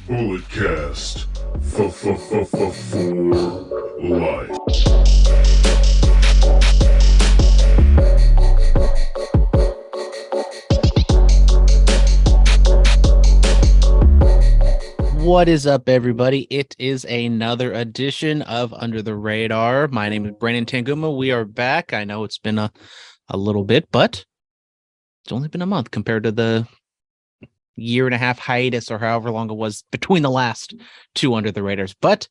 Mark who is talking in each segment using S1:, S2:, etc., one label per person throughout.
S1: Bulletcast for life.
S2: What is up, everybody? It is another edition of Under the Radar. My name is Brandon Tanguma. We are back. I know it's been a little bit, but it's only been a month compared to the year and a half hiatus or however long it was between the last two Under the Radars. But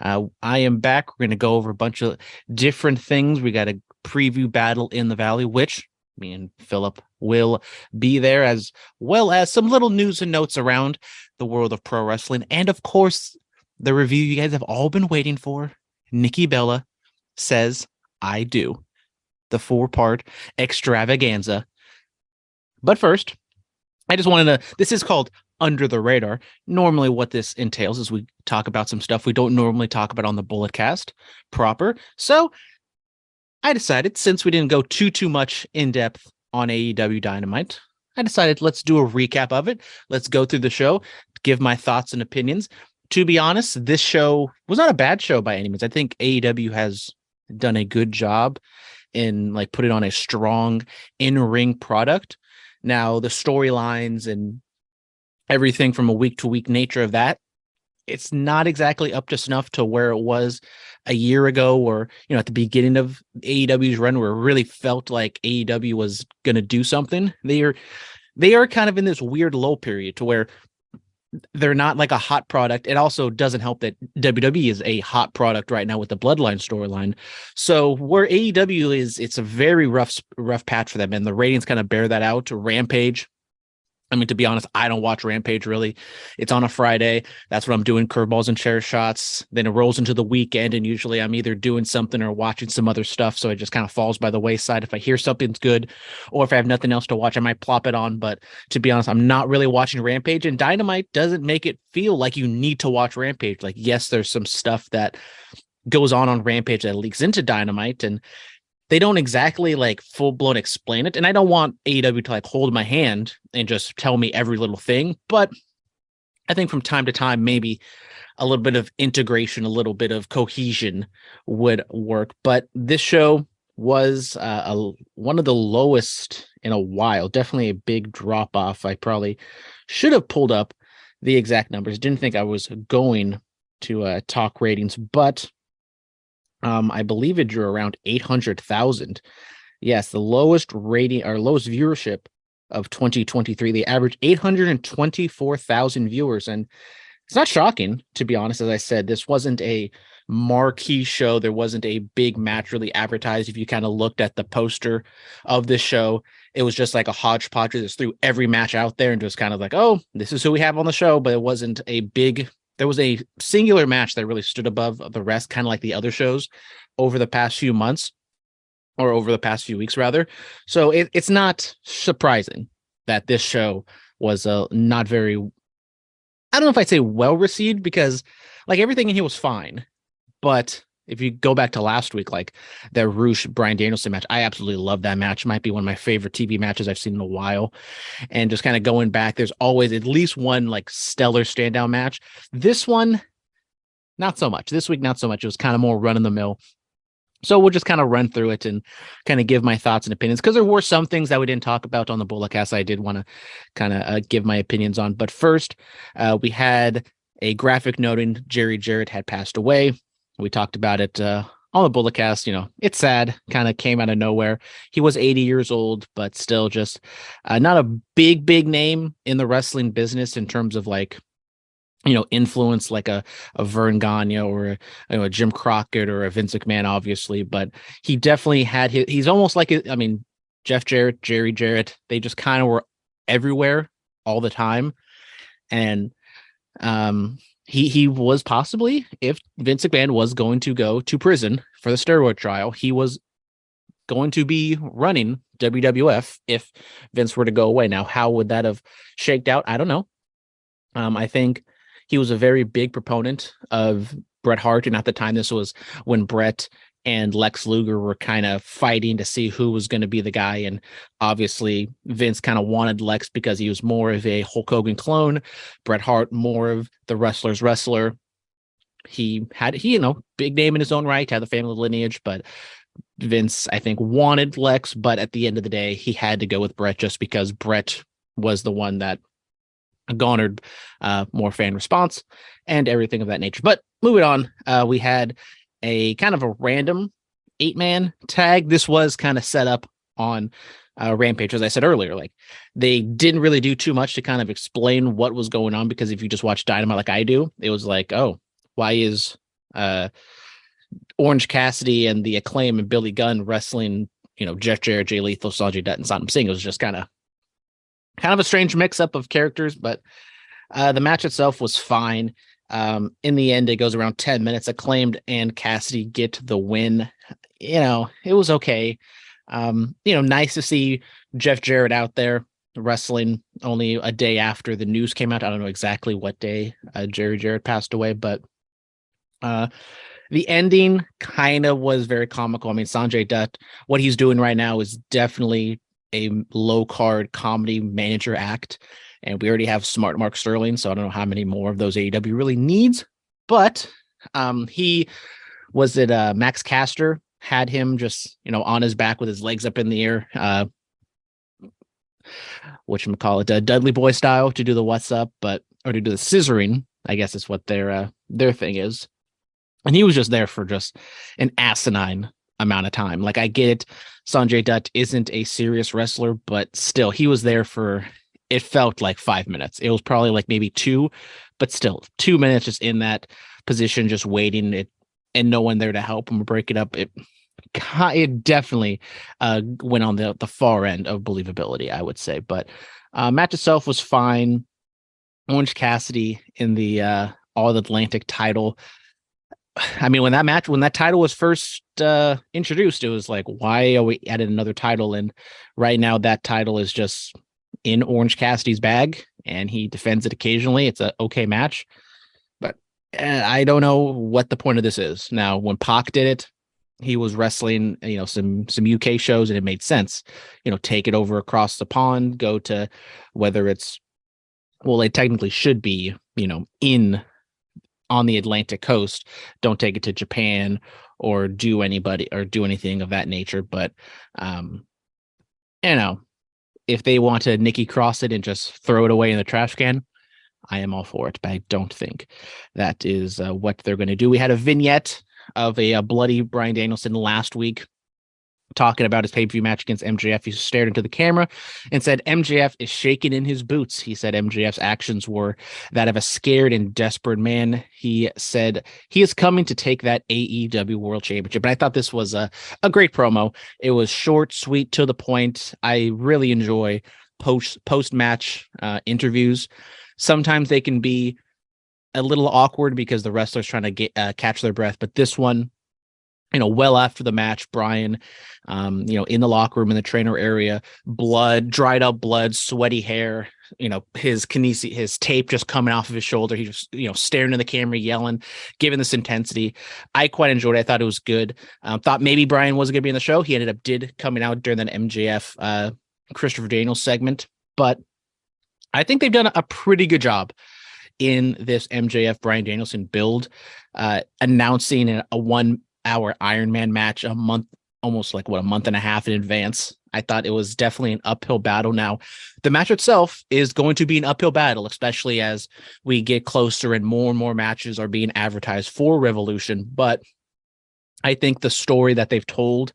S2: I am back. We're going to go over a bunch of different things. We got a preview Battle in the Valley, which me and Philip will be there, as well as some little news and notes around the world of pro wrestling. And of course, the review you guys have all been waiting for. Nikki Bella Says I Do, the 4-part extravaganza. But first, I just wanted to, this is called Under the Radar. Normally what this entails is we talk about some stuff we don't normally talk about on the Bulletcast proper. So I decided, since we didn't go too much in depth on AEW Dynamite, I decided let's do a recap of it. Let's go through the show, give my thoughts and opinions. To be honest, this show was not a bad show by any means. I think AEW has done a good job in putting on a strong in-ring product. Now, the storylines and everything from a week-to-week nature of that, it's not exactly up to snuff to where it was a year ago, or at the beginning of AEW's run, where it really felt like AEW was going to do something. They are kind of in this weird lull period to where they're not like a hot product. It also doesn't help that WWE is a hot product right now with the Bloodline storyline. So where AEW is, it's a very rough patch for them, and the ratings kind of bear that out. Rampage, I mean, to be honest, I don't watch Rampage really. It's on a Friday. That's what I'm doing, curveballs and chair shots. Then it rolls into the weekend, and usually I'm either doing something or watching some other stuff. So it just kind of falls by the wayside. If I hear something's good, or if I have nothing else to watch, I might plop it on. But to be honest, I'm not really watching Rampage, and Dynamite doesn't make it feel like you need to watch Rampage. Like, yes, there's some stuff that goes on Rampage that leaks into Dynamite, and they don't exactly full blown explain it. And I don't want AEW to hold my hand and just tell me every little thing. But I think from time to time, maybe a little bit of integration, a little bit of cohesion would work. But this show was one of the lowest in a while. Definitely a big drop off. I probably should have pulled up the exact numbers. Didn't think I was going to talk ratings, but I believe it drew around 800,000. Yes, the lowest rating or lowest viewership of 2023. They averaged 824,000 viewers, and it's not shocking, to be honest. As I said, this wasn't a marquee show. There wasn't a big match really advertised. If you kind of looked at the poster of this show, it was just like a hodgepodge that just threw every match out there and just kind of oh, this is who we have on the show. But it wasn't a big. There was a singular match that really stood above the rest, kind of like the other shows over the past few months, or over the past few weeks, rather. So it's not surprising that this show was not very, I don't know if I'd say well received, because everything in here was fine. But if you go back to last week, the Roosh Bryan Danielson match, I absolutely love that match. It might be one of my favorite TV matches I've seen in a while. And just kind of going back, there's always at least one stellar standout match. This one, not so much. This week, not so much. It was kind of more run of the mill. So we'll just kind of run through it and kind of give my thoughts and opinions, because there were some things that we didn't talk about on the Bulletcast I did want to kind of give my opinions on. But first, we had a graphic noting Jerry Jarrett had passed away. We talked about it on the Bulletcast. It's sad, kind of came out of nowhere. He was 80 years old, but still just not a big name in the wrestling business in terms of influence like a Vern Gagne or a Jim Crockett or a Vince McMahon, obviously. But he definitely had he's almost like, Jeff Jarrett, Jerry Jarrett, they just kind of were everywhere all the time. And he was possibly, if Vince McMahon was going to go to prison for the steroid trial, he was going to be running WWF if Vince were to go away. Now, how would that have shaked out? I don't know. I think he was a very big proponent of Bret Hart, and at the time, this was when Bret and Lex Luger were kind of fighting to see who was going to be the guy. And obviously Vince kind of wanted Lex because he was more of a Hulk Hogan clone, Bret Hart more of the wrestler's wrestler. He had, big name in his own right, had the family lineage, but Vince, I think, wanted Lex, but at the end of the day, he had to go with Bret just because Bret was the one that garnered more fan response and everything of that nature. But moving on, we had a kind of a random 8-man tag. This was kind of set up on Rampage, as I said earlier. Like, they didn't really do too much to kind of explain what was going on, because if you just watch Dynamite like I do, it was like, oh, why is Orange Cassidy and the Acclaim and Billy Gunn wrestling, Jeff Jarrett, Jay Lethal, Sanjay Dutt, and Satnam Singh? It was just kind of a strange mix-up of characters, but the match itself was fine. In the end, it goes around 10 minutes. Acclaimed and Cassidy get the win. It was okay. Nice to see Jeff Jarrett out there wrestling only a day after the news came out. I don't know exactly what day Jerry Jarrett passed away, but the ending kind of was very comical. I mean, Sanjay Dutt, what he's doing right now is definitely a low card comedy manager act. And we already have Smart Mark Sterling, so I don't know how many more of those AEW really needs. But he was it Max Caster had him just, on his back with his legs up in the air, whatchamacallit, Dudley Boy style, to do the what's up, or to do the scissoring, I guess is what their thing is. And he was just there for just an asinine amount of time. Like, I get it, Sanjay Dutt isn't a serious wrestler, but still, he was there for, it felt like 5 minutes. It was probably like maybe 2, but still 2 minutes just in that position, just waiting it, and no one there to help him break it up. It definitely went on the far end of believability, I would say. But match itself was fine. Orange Cassidy in the All Atlantic title. I mean, when that title was first introduced, it was like, why are we adding another title? And right now that title is just in Orange Cassidy's bag, and he defends it occasionally. It's an okay match, but I don't know what the point of this is. Now, when Pac did it, he was wrestling, some UK shows, and it made sense. Take it over across the pond, go to whether it's, well, it technically should be, on the Atlantic coast. Don't take it to Japan or do anything of that nature. But, if they want to Nikki cross it and just throw it away in the trash can, I am all for it. But I don't think that is what they're going to do. We had a vignette of a bloody Bryan Danielson last week, talking about his pay-per-view match against MJF. He stared into the camera and said MJF is shaking in his boots. He said MJF's actions were that of a scared and desperate man. He said he is coming to take that AEW World Championship. And I thought this was a great promo. It was short, sweet, to the point. I really enjoy post-match interviews. Sometimes they can be a little awkward because the wrestler's trying to catch their breath. But this one, well after the match, Bryan, in the locker room, in the trainer area, dried up blood, sweaty hair, his tape just coming off of his shoulder. He just, staring in the camera, yelling, giving this intensity. I quite enjoyed it. I thought it was good. Thought maybe Bryan wasn't going to be in the show. He ended up coming out during that MJF, Christopher Daniels segment. But I think they've done a pretty good job in this MJF Bryan Danielson build, announcing a 1-hour Iron Man match a month and a half in advance. I thought it was definitely an uphill battle. Now, the match itself is going to be an uphill battle, especially as we get closer and more matches are being advertised for Revolution. But I think the story that they've told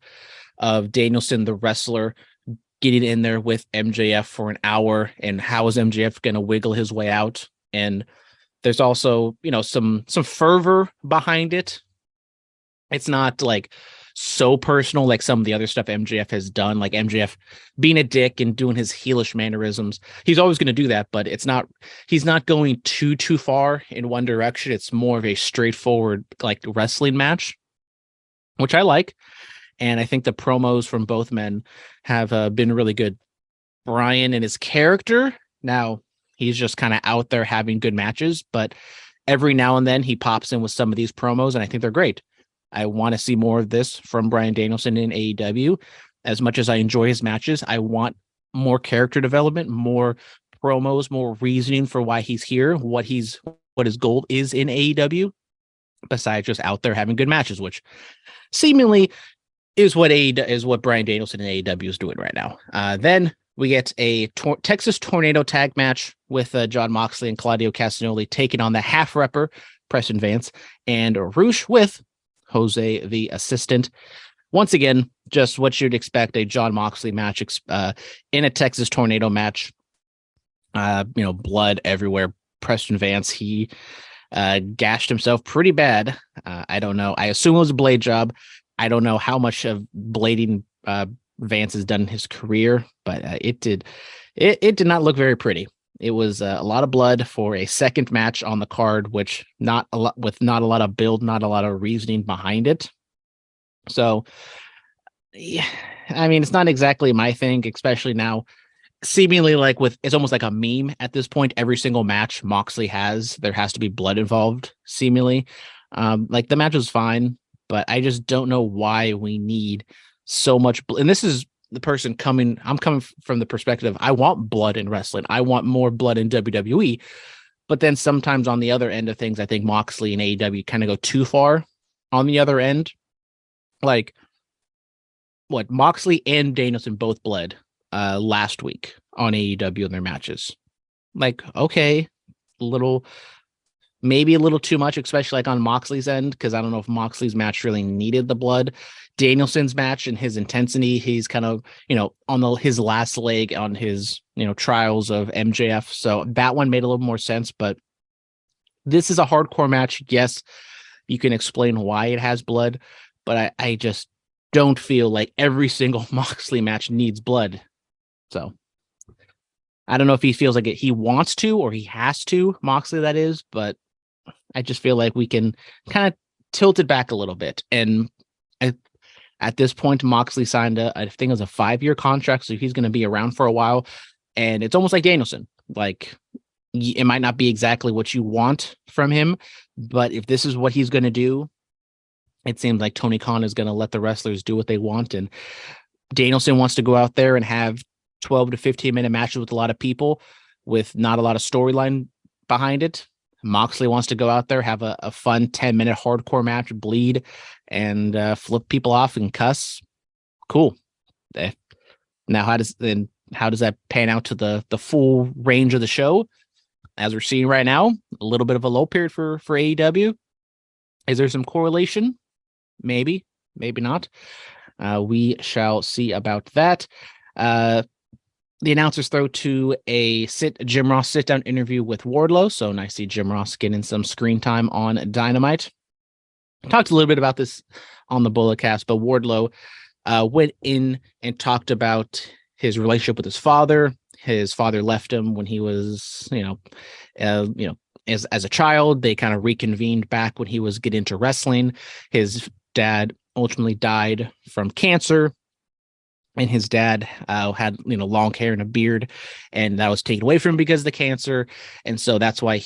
S2: of Danielson, the wrestler, getting in there with MJF for an hour, and how is MJF going to wiggle his way out? And there's also, some fervor behind it. It's not like so personal like some of the other stuff MJF has done, like MJF being a dick and doing his heelish mannerisms. He's always going to do that, but he's not going too far in one direction. It's more of a straightforward like wrestling match, which I like. And I think the promos from both men have been really good. Bryan and his character, now he's just kind of out there having good matches, but every now and then he pops in with some of these promos, and I think they're great. I want to see more of this from Bryan Danielson in AEW. As much as I enjoy his matches, I want more character development, more promos, more reasoning for why he's here, what his goal is in AEW, besides just out there having good matches, which seemingly is what Bryan Danielson in AEW is doing right now. Then we get a Texas Tornado tag match with Jon Moxley and Claudio Castagnoli taking on the half-repper Preston Vance and Rush with Jose the assistant. Once again, just what you'd expect, a Jon Moxley match in a Texas Tornado match. Blood everywhere. Preston Vance, he gashed himself pretty bad. I don't know. I assume it was a blade job. I don't know how much of blading Vance has done in his career, but it did not look very pretty. It was a lot of blood for a second match on the card, which not a lot of build, not a lot of reasoning behind it. So, yeah, I mean, it's not exactly my thing, especially now. Seemingly it's almost like a meme at this point. Every single match Moxley there has to be blood involved. Seemingly, the match was fine, but I just don't know why we need so much. And this is the person coming. I'm coming from the perspective. I want blood in wrestling. I want more blood in WWE. But then sometimes on the other end of things, I think Moxley and AEW kind of go too far on the other end. Like what Moxley and Danielson both bled last week on AEW in their matches. Like, okay, maybe a little too much, especially like on Moxley's end, because I don't know if Moxley's match really needed the blood. Danielson's match and his intensity, he's kind of, on his last leg on his, trials of MJF. So that one made a little more sense, but this is a hardcore match. Yes, you can explain why it has blood, but I just don't feel like every single Moxley match needs blood. So I don't know if he feels like he wants to or he has to, Moxley that is, but I just feel like we can kind of tilt it back a little bit. And at this point, Moxley signed I think it was a 5-year contract, so he's going to be around for a while. And it's almost like Danielson. Like, it might not be exactly what you want from him, but if this is what he's going to do, it seems like Tony Khan is going to let the wrestlers do what they want. And Danielson wants to go out there and have 12 to 15-minute matches with a lot of people with not a lot of storyline behind it. Moxley wants to go out there, have a fun 10-minute hardcore match, bleed, and flip people off and cuss. Cool. Now, how does that pan out to the full range of the show? As we're seeing right now, a little bit of a low period for AEW. Is there some correlation? Maybe, maybe not. We shall see about that. The announcers throw to a Jim Ross sit-down interview with Wardlow. So nice to see Jim Ross getting some screen time on Dynamite. Talked a little bit about this on the Bulletcast, but Wardlow went in and talked about his relationship with his father. His father left him when he was, as a child. They kind of reconvened back when he was getting into wrestling. His dad ultimately died from cancer, and his dad had long hair and a beard, and that was taken away from him because of the cancer. And so that's why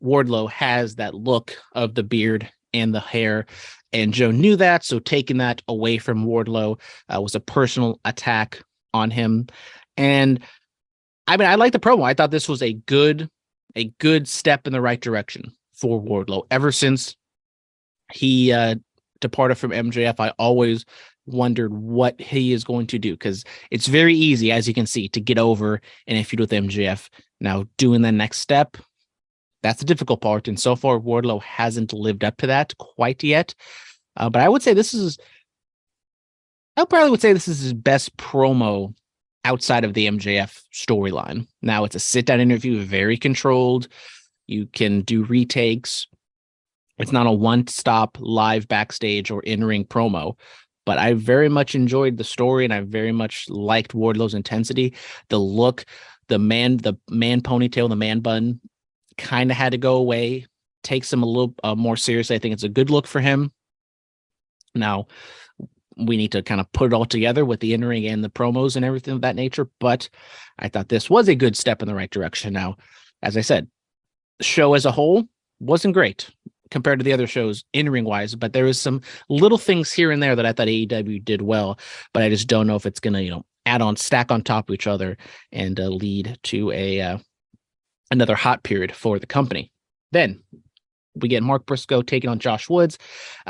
S2: Wardlow has that look of the beard and the hair. And Joe knew that, so taking that away from Wardlow was a personal attack on him. And I mean, I like the promo. I thought this was a good step in the right direction for Wardlow. Ever since he departed from MJF, I always wondered what he is going to do, because it's very easy, as you can see, to get over in a feud with MJF. Now, doing the next step, that's the difficult part. And so far, Wardlow hasn't lived up to that quite yet. But I would say this is his best promo outside of the MJF storyline. Now, it's a sit-down interview, very controlled. You can do retakes. It's not a one-stop live backstage or in-ring promo. But I very much enjoyed the story, and I very much liked Wardlow's intensity. The look, the man ponytail, the man bun kind of had to go away. Takes him a little more seriously. I think it's a good look for him. Now, we need to kind of put it all together with the in-ring and the promos and everything of that nature. But I thought this was a good step in the right direction. Now, as I said, the show as a whole wasn't great. compared to the other shows in ring wise, but there was some little things here and there that I thought AEW did well, but I just don't know if it's going to, add on, stack on top of each other and lead to another hot period for the company. Then we get Mark Briscoe taking on Josh Woods.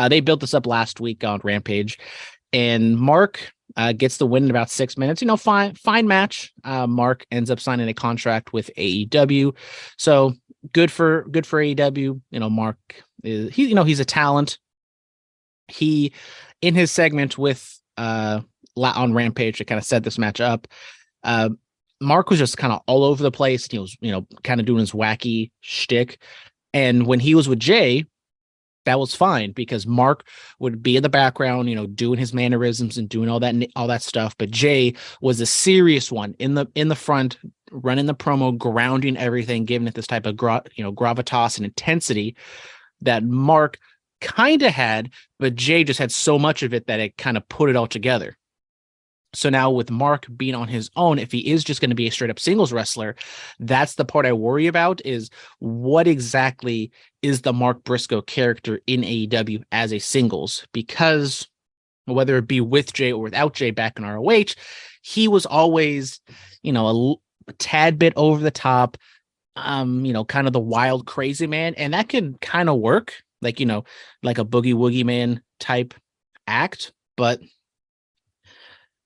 S2: They built this up last week on Rampage, and Mark gets the win in about 6 minutes. Fine match. Mark ends up signing a contract with AEW, so good for AEW. Mark he's a talent. He, in his segment with on Rampage to kind of set this match up, Mark was just kind of all over the place. He was kind of doing his wacky shtick, and when he was with Jay, that was fine because Mark would be in the background, doing his mannerisms and doing all that stuff. But Jay was a serious one in the front, running the promo, grounding everything, giving it this type of gravitas and intensity that Mark kind of had, but Jay just had so much of it that it kind of put it all together. So now with Mark being on his own, if he is just going to be a straight up singles wrestler, that's the part I worry about, is what exactly is the Mark Briscoe character in AEW as a singles? Because whether it be with Jay or without Jay back in ROH, he was always, a tad bit over the top, kind of the wild, crazy man. And that can kind of work like a Boogie Woogie Man type act, but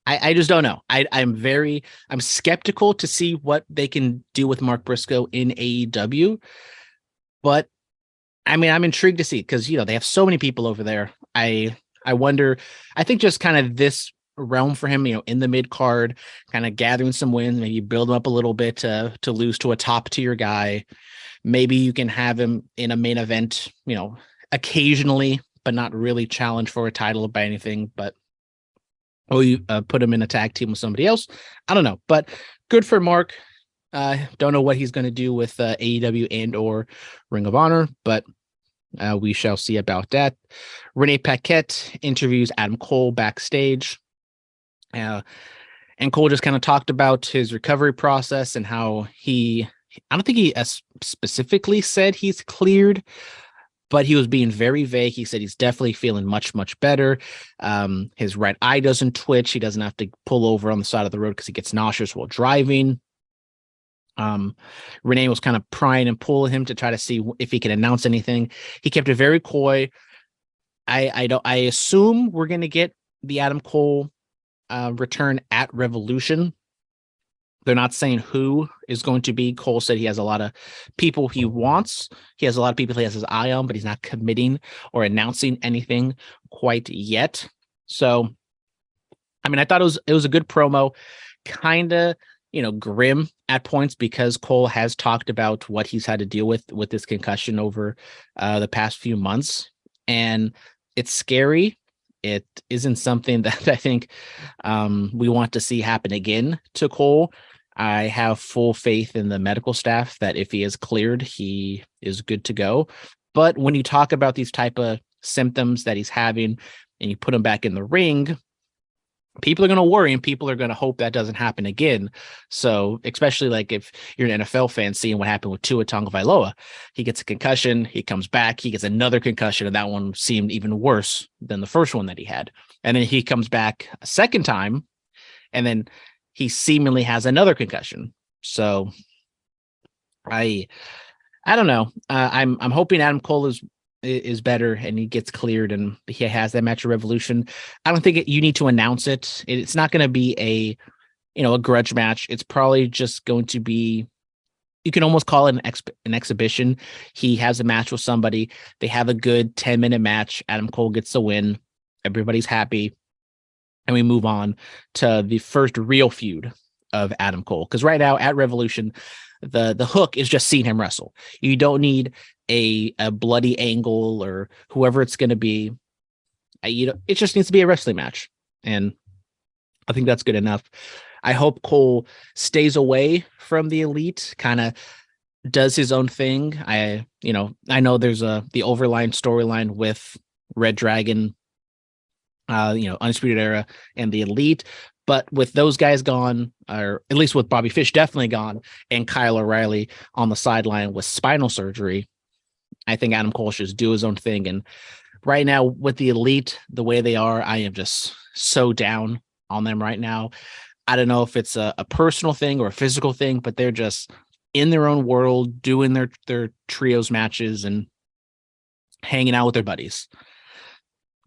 S2: I just don't know. I'm skeptical to see what they can do with Mark Briscoe in AEW, but I'm intrigued to see, because they have so many people over there. I wonder. I think just kind of this realm for him, in the mid card, kind of gathering some wins, maybe build him up a little bit to lose to a top tier guy. Maybe you can have him in a main event, occasionally, but not really challenge for a title by anything. But you put him in a tag team with somebody else. I don't know, but good for Mark. Don't know what he's going to do with AEW and or Ring of Honor, but we shall see about that. Renee Paquette interviews Adam Cole backstage. And Cole just kind of talked about his recovery process and how I don't think he specifically said he's cleared, but he was being very vague. He said he's definitely feeling much, much better. His right eye doesn't twitch. He doesn't have to pull over on the side of the road because he gets nauseous while driving. Renee was kind of prying and pulling him to try to see if he could announce anything. He kept it very coy. I assume we're going to get the Adam Cole return at Revolution. They're not saying who is going to be. Cole said he has a lot of people he wants. He has a lot of people he has his eye on, but he's not committing or announcing anything quite yet. So, I thought it was a good promo, kind of, grim at points, because Cole has talked about what he's had to deal with this concussion over the past few months. And it's scary. It isn't something that I think we want to see happen again to Cole. I have full faith in the medical staff that if he is cleared, he is good to go. But when you talk about these type of symptoms that he's having and you put him back in the ring, people are going to worry and people are going to hope that doesn't happen again. So especially like if you're an NFL fan, seeing what happened with Tua Tagovailoa, he gets a concussion, he comes back, he gets another concussion, and that one seemed even worse than the first one that he had. And then he comes back a second time, and then he seemingly has another concussion. So I don't know. I'm hoping Adam Cole is better and he gets cleared and he has that match of Revolution. I don't think you need to announce it. It's not going to be a grudge match. It's probably just going to be, you can almost call it an exhibition. He has a match with somebody. They have a good 10-minute match. Adam Cole gets the win. Everybody's happy. And we move on to the first real feud of Adam Cole. Because right now at Revolution, the hook is just seeing him wrestle. You don't need a bloody angle or whoever it's going to be. It just needs to be a wrestling match. And I think that's good enough. I hope Cole stays away from the Elite, kind of does his own thing. I know there's the overline storyline with Red Dragon, Undisputed Era and the Elite, but with those guys gone, or at least with Bobby Fish definitely gone, and Kyle O'Reilly on the sideline with spinal surgery, I think Adam Cole should just do his own thing. And right now, with the Elite, the way they are, I am just so down on them right now. I don't know if it's a personal thing or a physical thing, but they're just in their own world, doing their trios matches and hanging out with their buddies.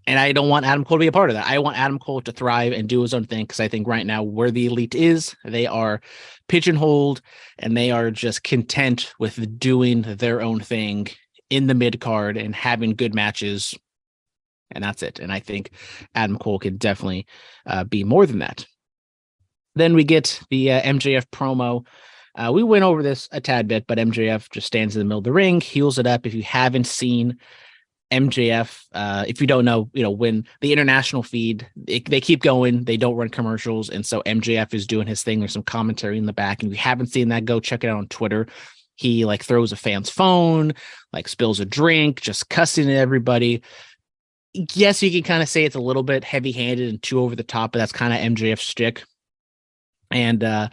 S2: And I don't want Adam Cole to be a part of that. I want Adam Cole to thrive and do his own thing, because I think right now where the Elite is, they are pigeonholed and they are just content with doing their own thing in the mid card and having good matches. And that's it. And I think Adam Cole could definitely be more than that. Then we get the MJF promo. We went over this a tad bit, but MJF just stands in the middle of the ring, heals it up. If you haven't seen MJF, if you don't know, when the international feed, they keep going, they don't run commercials. And so MJF is doing his thing. There's some commentary in the back. And if you haven't seen that, go check it out on Twitter. He like throws a fan's phone, like spills a drink, just cussing at everybody. Yes, you can kind of say it's a little bit heavy handed and too over the top, but that's kind of MJF's shtick. And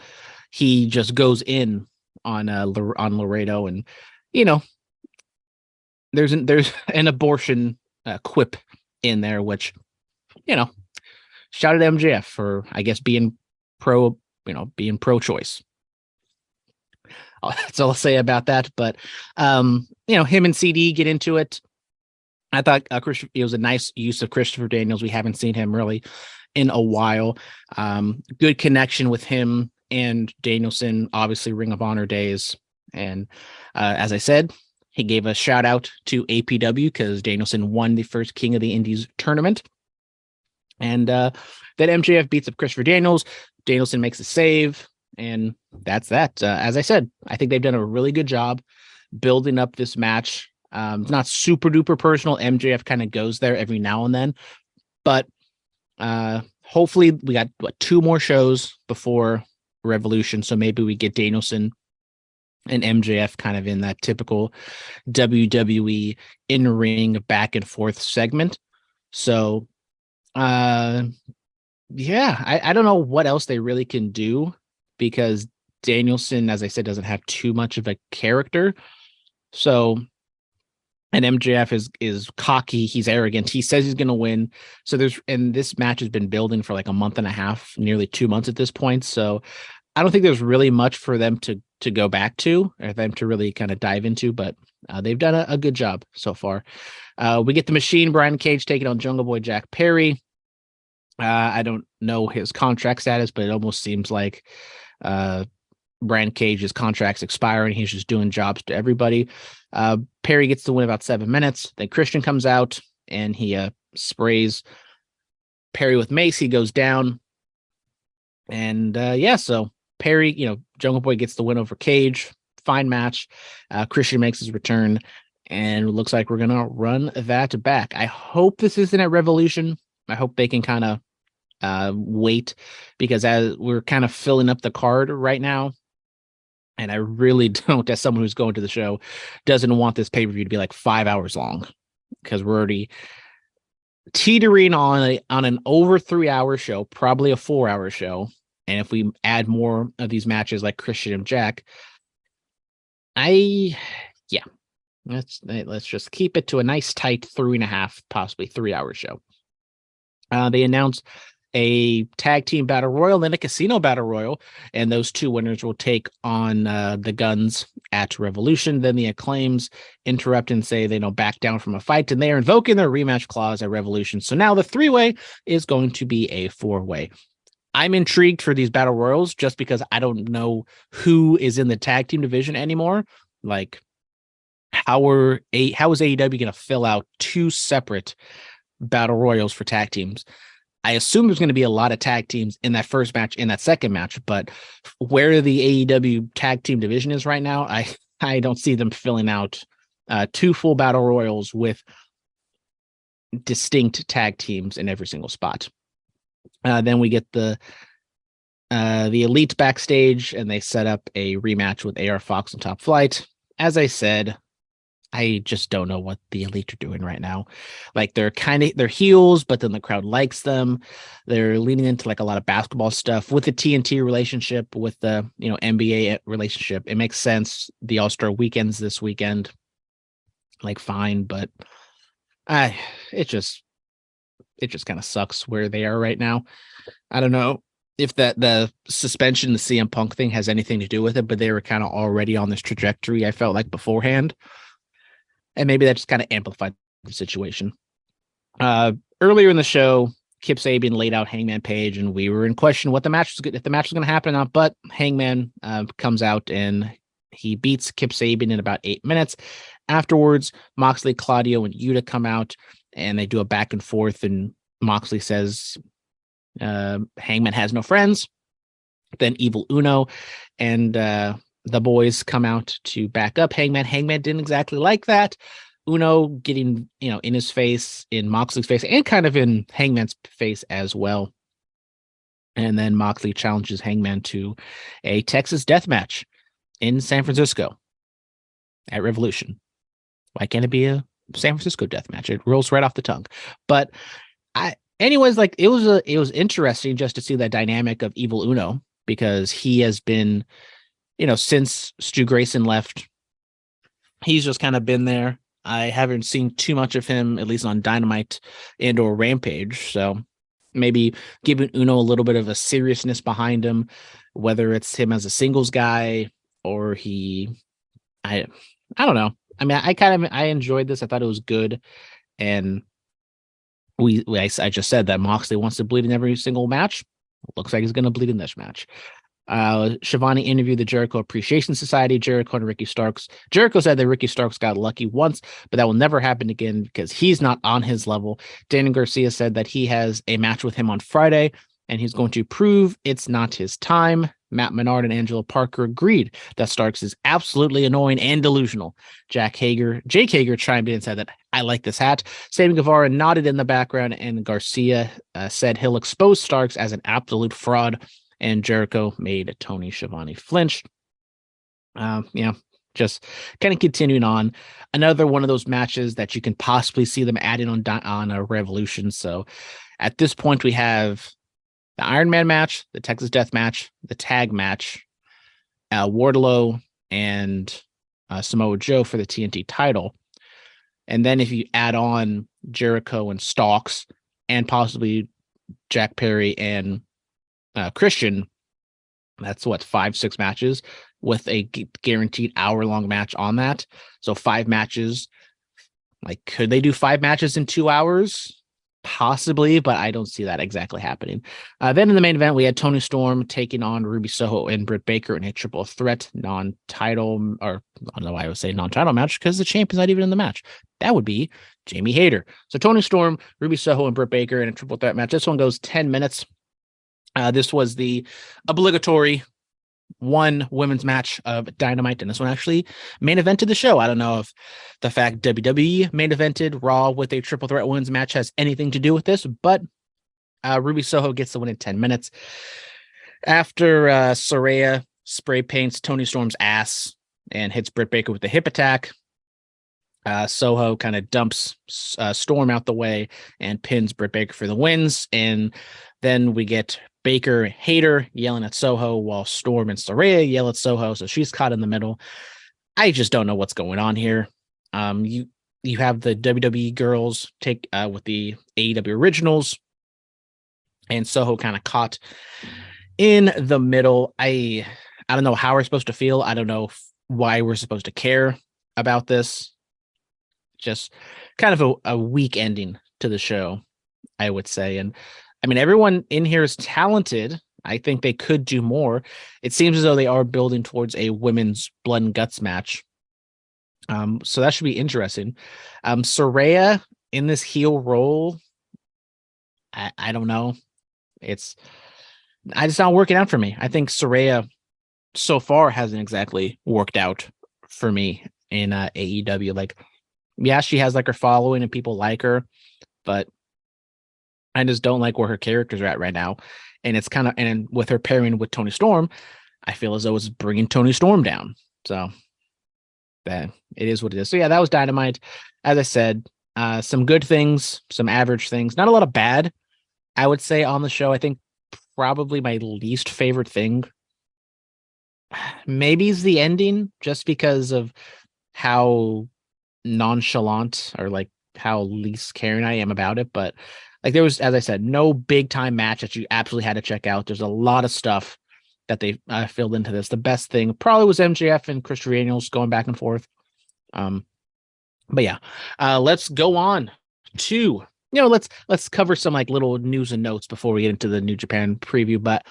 S2: he just goes in on Laredo, and there's an abortion quip in there, which shout out to MJF for, I guess, being pro-choice. That's all I'll say about that. But him and CD get into it. I thought it was a nice use of Christopher Daniels. We haven't seen him really in a while. Good connection with him and Danielson, obviously Ring of Honor days. And as I said, he gave a shout out to APW because Danielson won the first King of the Indies tournament. And then MJF beats up Christopher Daniels. Danielson makes a save. And that's that. As I said, I think they've done a really good job building up this match. It's not super duper personal. MJF kind of goes there every now and then. But hopefully we got 2 more shows before Revolution. So maybe we get Danielson and MJF kind of in that typical WWE in-ring back and forth segment. So I don't know what else they really can do, because Danielson, as I said, doesn't have too much of a character. So, and MJF is cocky, he's arrogant, he says he's going to win. So this match has been building for like a month and a half, nearly 2 months at this point. So I don't think there's really much for them to go back to, or them to really kind of dive into, but they've done a good job so far. We get the Machine, Brian Cage, taking on Jungle Boy Jack Perry. I don't know his contract status, but it almost seems like Brian Cage's contract's expiring. He's just doing jobs to everybody. Perry gets to win about 7 minutes. Then Christian comes out and he sprays Perry with mace. He goes down. And so Perry, Jungle Boy gets the win over Cage. Fine match. Christian makes his return, and it looks like we're going to run that back. I hope this isn't at Revolution. I hope they can kind of wait, because as we're kind of filling up the card right now, and I really don't, as someone who's going to the show, doesn't want this pay-per-view to be like 5 hours long, because we're already teetering on an over 3 hour show, probably a 4 hour show. And if we add more of these matches like Christian and Jack, let's just keep it to a nice tight 3.5, possibly 3 hour show. They announced a tag team battle royal, then a casino battle royal, and those 2 winners will take on the Guns at Revolution. Then the Acclaims interrupt and say they don't back down from a fight, and they are invoking their rematch clause at Revolution. So now the 3-way is going to be a 4-way. I'm intrigued for these battle royals just because I don't know who is in the tag team division anymore. Like, how is AEW going to fill out 2 separate battle royals for tag teams? I assume there's going to be a lot of tag teams in that first match, in that second match, but where the AEW tag team division is right now, I don't see them filling out 2 full battle royals with distinct tag teams in every single spot. Then we get the Elite backstage, and they set up a rematch with AR Fox and Top Flight. As I said, I just don't know what the Elite are doing right now. Like, they're heels, but then the crowd likes them. They're leaning into like a lot of basketball stuff with the TNT relationship, with the NBA relationship. It makes sense. The All-Star weekend's this weekend. like fine, but I it just kind of sucks where they are right now. I don't know if that the suspension, the CM Punk thing has anything to do with it, but they were kind of already on this trajectory, I felt like beforehand. And maybe that just kind of amplified the situation. Uh, Earlier in the show, Kip Sabian laid out Hangman Page, and we were in question what the match was good, if the match was going to happen or not. But Hangman comes out and he beats Kip Sabian in about 8 minutes. Afterwards, Moxley, Claudio, and Yuta come out and they do a back and forth. And Moxley says Hangman has no friends. Then Evil Uno and the boys come out to back up Hangman. Hangman didn't exactly like that. Uno getting, in his face, in Moxley's face, and kind of in Hangman's face as well. And then Moxley challenges Hangman to a Texas death match in San Francisco at Revolution. Why can't it be a San Francisco death match? It rolls right off the tongue. But anyways, like it was interesting just to see that dynamic of Evil Uno, because he has been, since Stu Grayson left, he's just kind of been there. I haven't seen too much of him, at least on Dynamite and or Rampage. So maybe giving Uno a little bit of a seriousness behind him, whether it's him as a singles guy or I don't know. I mean, I enjoyed this. I thought it was good. And I just said that Moxley wants to bleed in every single match. Looks like he's going to bleed in this match. Shivani interviewed the Jericho Appreciation Society, Jericho and Ricky Starks. Jericho said that Ricky Starks got lucky once, but that will never happen again because he's not on his level. Daniel Garcia said that he has a match with him on Friday, and he's going to prove it's not his time. Matt Menard and Angelo Parker agreed that Starks is absolutely annoying and delusional. Jake Hager chimed in and said that I like this hat. Sammy Guevara nodded in the background, and Garcia said he'll expose Starks as an absolute fraud. And Jericho made Tony Schiavone flinch. Just kind of continuing on. Another one of those matches that you can possibly see them adding on a Revolution. So at this point, we have the Iron Man match, the Texas Death match, the tag match, Wardlow and Samoa Joe for the TNT title. And then if you add on Jericho and Starks and possibly Jack Perry and Christian, that's 5-6 matches with a guaranteed hour-long match on that. So 5 matches. Like, could they do 5 matches in 2 hours? Possibly, but I don't see that exactly happening. Then in the main event, we had Toni Storm taking on Ruby Soho and Britt Baker in a triple threat non-title, or I don't know why I would say non-title match, because the champion's not even in the match. That would be Jamie Hayter. So Toni Storm, Ruby Soho, and Britt Baker in a triple threat match. This one goes 10 minutes. This was the obligatory one women's match of Dynamite, and this one actually main evented the show. I don't know if the fact WWE main evented Raw with a triple threat women's match has anything to do with this, but Ruby Soho gets the win in 10 minutes. After Saraya spray paints Toni Storm's ass and hits Britt Baker with a hip attack, Soho kind of dumps Storm out the way and pins Britt Baker for the wins. And then we get Baker and Hayter yelling at Soho while Storm and Saraya yell at Soho. So she's caught in the middle. I just don't know what's going on here. You have the WWE girls take with the AEW originals, and Soho kind of caught in the middle. I don't know how we're supposed to feel. I don't know why we're supposed to care about this. Just kind of a weak ending to the show, I would say. And I mean, everyone in here is talented. I think they could do more. It seems as though they are building towards a women's blood and guts match. So that should be interesting. Saraya in this heel role, I don't know. It's not working out for me. I think Saraya so far hasn't exactly worked out for me in AEW. Like, yeah, she has like her following and people like her, but I just don't like where her characters are at right now. And it's kind of, and with her pairing with Toni Storm, I feel as though it's bringing Toni Storm down. So that it is what it is. So yeah, that was Dynamite. As I said, some good things, some average things, not a lot of bad, I would say, on the show. I think probably my least favorite thing maybe is the ending, just because of how nonchalant or like how least caring I am about it. But like there was, as I said, no big time match that you absolutely had to check out. There's a lot of stuff that they filled into this. The best thing probably was MJF and Chris Daniels going back and forth. But yeah, let's go on to let's cover some like little news and notes before we get into the New Japan preview. But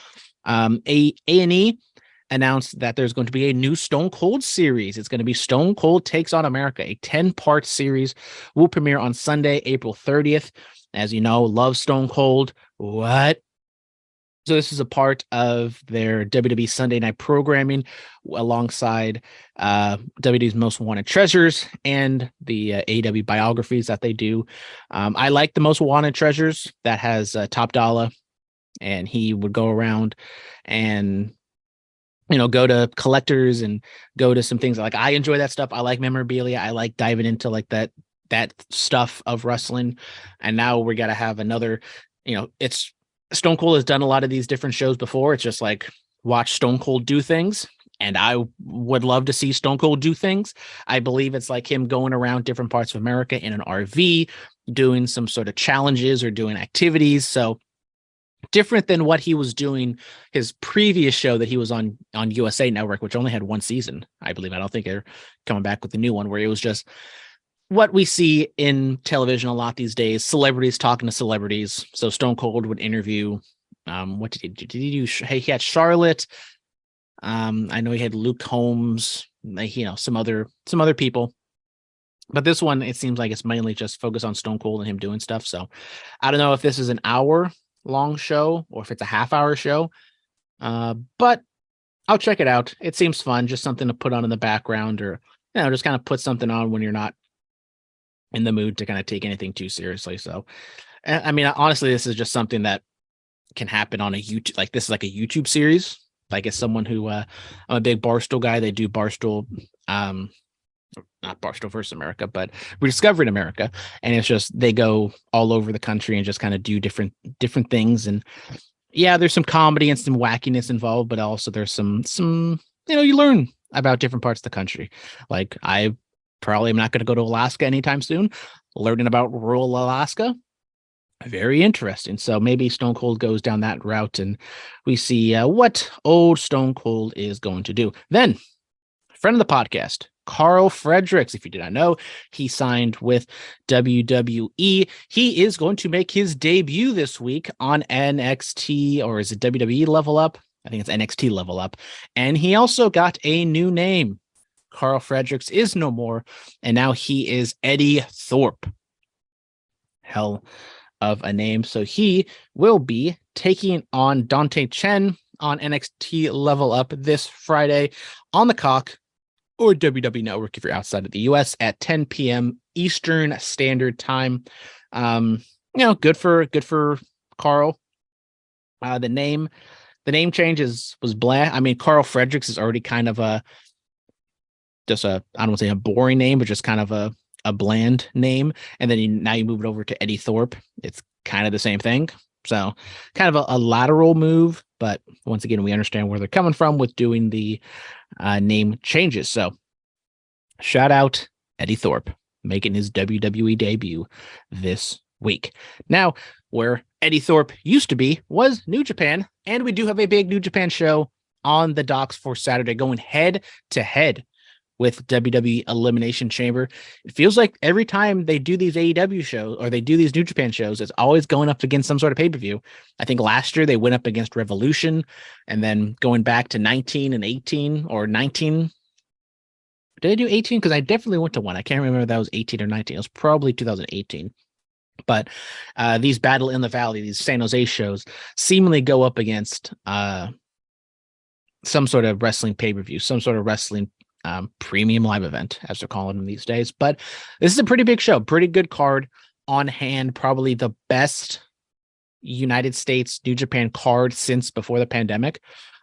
S2: A&E announced that there's going to be a new Stone Cold series. It's going to be Stone Cold Takes on America, a 10-part series. Will premiere on Sunday, April 30th. As you know, love Stone Cold. What? So this is a part of their WWE Sunday night programming alongside WWE's Most Wanted Treasures and the AEW biographies that they do. I like the Most Wanted Treasures that has Top Dollar, and he would go around and go to collectors and go to some things like I enjoy that stuff. I like memorabilia. I like diving into like that stuff of wrestling. And now we got to have another, it's Stone Cold has done a lot of these different shows before. It's just like watch Stone Cold do things. And I would love to see Stone Cold do things. I believe it's like him going around different parts of America in an RV, doing some sort of challenges or doing activities. So different than what he was doing his previous show that he was on USA Network, which only had one season, I believe. I don't think they're coming back with the new one, where it was just what we see in television a lot these days, celebrities talking to celebrities. So Stone Cold would interview, what did he do? Did he do? Hey, he had Charlotte. I know he had Luke Holmes, some other people. But this one, it seems like it's mainly just focused on Stone Cold and him doing stuff. So I don't know if this is an hour-long show or if it's a half-hour show. But I'll check it out. It seems fun, just something to put on in the background, or just kind of put something on when you're not in the mood to kind of take anything too seriously. So, I mean, honestly, this is just something that can happen on a YouTube. Like this is like a YouTube series. Like as someone who, I'm a big Barstool guy. They do Barstool, not Barstool versus America, but Rediscovering America. And it's just, they go all over the country and just kind of do different things. And yeah, there's some comedy and some wackiness involved, but also there's some, you learn about different parts of the country. Like I probably am not going to go to Alaska anytime soon. Learning about rural Alaska, very interesting. So maybe Stone Cold goes down that route and we see what old Stone Cold is going to do. Then, friend of the podcast, Karl Fredericks, if you did not know, he signed with WWE. He is going to make his debut this week on NXT, or is it WWE Level Up? I think it's NXT Level Up. And he also got a new name. Karl Fredericks is no more, and now he is Eddie Thorpe. Hell of a name. So he will be taking on Dante Chen on NXT Level Up this Friday on the Cock or WWE Network if you're outside of the US at 10 p.m. Eastern Standard Time. Good for Karl. The name change was bland. I mean, Karl Fredericks is already kind of I don't want to say a boring name, but just kind of a bland name. And then now you move it over to Eddie Thorpe. It's kind of the same thing. So kind of a lateral move, but once again, we understand where they're coming from with doing the name changes. So shout out Eddie Thorpe making his WWE debut this week. Now, where Eddie Thorpe used to be was New Japan, and we do have a big New Japan show on the docks for Saturday, going head to head with WWE Elimination Chamber. It feels like every time they do these AEW shows or they do these New Japan shows, it's always going up against some sort of pay-per-view. I think last year they went up against Revolution, and then going back to 19 and 18 or 19. Did I do 18? Because I definitely went to one. I can't remember if that was 18 or 19. It was probably 2018. But these Battle in the Valley, these San Jose shows, seemingly go up against some sort of wrestling pay-per-view, some sort of wrestling premium live event, as they're calling them these days. But this is a pretty big show, pretty good card on hand, probably the best United States New Japan card since before the pandemic.